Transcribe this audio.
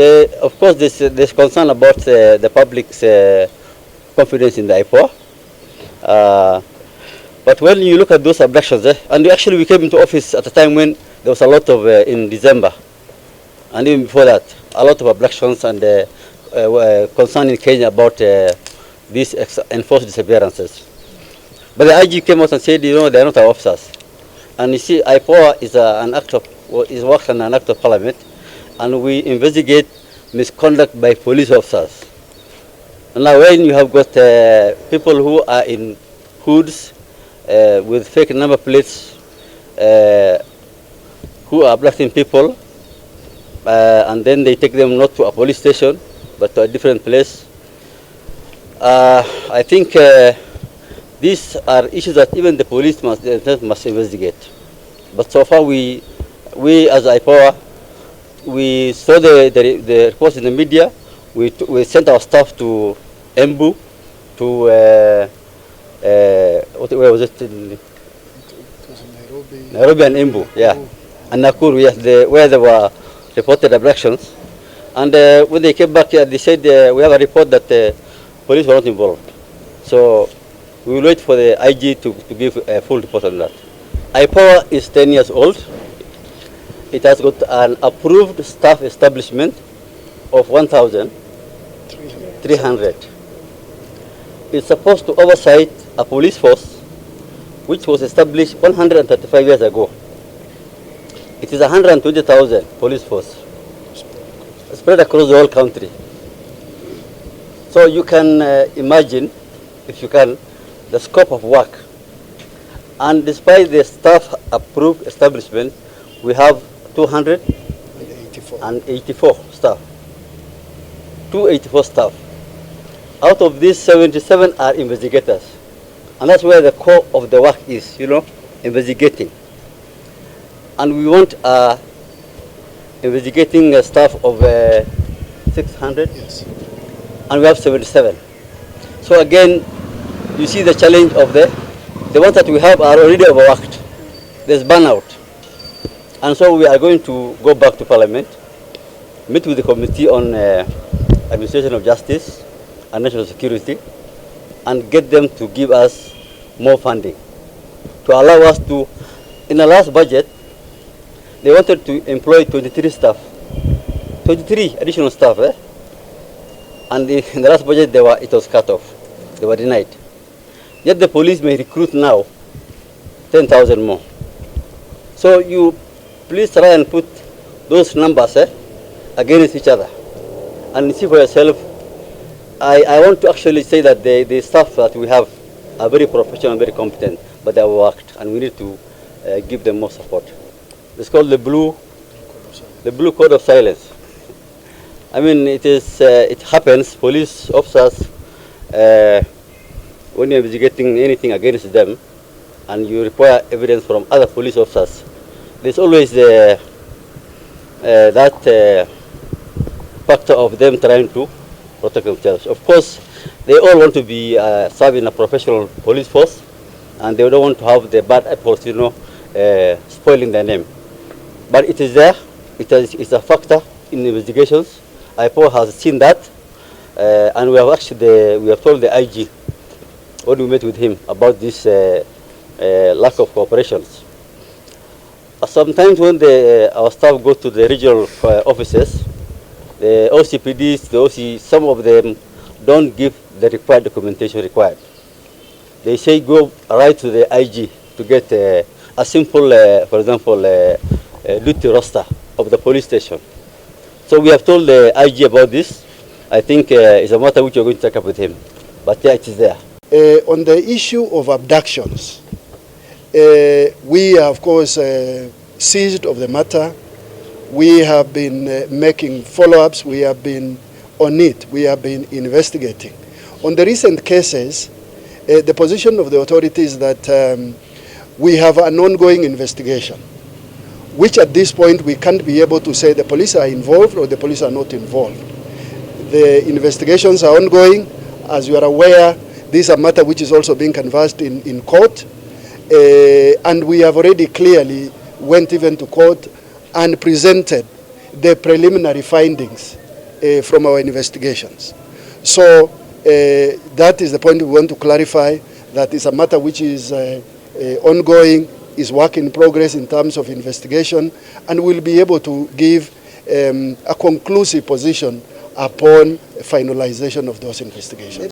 Of course, there's concern about the public's confidence in the IPOA. But when you look at those abductions, and actually we came into office at a time when there was a lot of, in December, and even before that, a lot of abductions and concern in Kenya about these enforced disappearances. But the IG came out and said, you know, they are not our officers. And you see, IPOA is works on an act of parliament, and we investigate misconduct by police officers. And now when you have got people who are in hoods with fake number plates, who are abducting people, and then they take them not to a police station, but to a different place. I think these are issues that even the police must investigate. But so far, we as IPOA, we saw the reports in the media. We sent our staff to Embu, to where was it? It was in Nairobi and Embu, yeah, and Nakuru, yes, where there were reported abductions. And when they came back here, they said we have a report that police were not involved. So we will wait for the IG to give a full report on that. IPOA is 10 years old. It has got an approved staff establishment of 1,300. It's supposed to oversight a police force which was established 135 years ago. It is 120,000 police force spread across the whole country. So you can imagine, if you can, the scope of work. And despite the staff approved establishment, we have 284 staff. 284 staff. Out of these, 77 are investigators. And that's where the core of the work is, you know, investigating. And we want investigating staff of 600. Yes. And we have 77. So again, you see the challenge of the ones that we have are already overworked. There's burnout. And so we are going to go back to Parliament, meet with the Committee on Administration of Justice and National Security, and get them to give us more funding to allow us to, in the last budget, they wanted to employ 23 staff, 23 additional staff, and in the last budget it was cut off, they were denied. Yet the police may recruit now 10,000 more. So you please try and put those numbers against each other and see for yourself. I want to actually say that the staff that we have are very professional and very competent, but they have worked, and we need to give them more support. It's called the blue code of silence. I mean, it happens. Police officers, when you're investigating anything against them, and you require evidence from other police officers, there's always that factor of them trying to protect themselves. Of course, they all want to be serving a professional police force, and they don't want to have the bad apples, you know, spoiling their name. But it is there. It's a factor in investigations. IPOA has seen that, and we have told the IG when we met with him about this lack of cooperations. Sometimes when our staff go to the regional offices, the OCPDs, the OC, some of them don't give the required documentation required. They say go right to the IG to get a simple, for example, duty roster of the police station. So we have told the IG about this. I think it's a matter which we're going to take up with him. But yeah, it is there. On the issue of abductions, we are, of course, seized of the matter. We have been making follow-ups. We have been on it. We have been investigating. On the recent cases, the position of the authorities that we have an ongoing investigation, which at this point we can't be able to say the police are involved or the police are not involved. The investigations are ongoing. As you are aware, this is a matter which is also being canvassed in court, and we have already clearly went even to court and presented the preliminary findings from our investigations. So that is the point we want to clarify, that is a matter which is ongoing, is work in progress in terms of investigation, and we'll be able to give a conclusive position upon finalization of those investigations.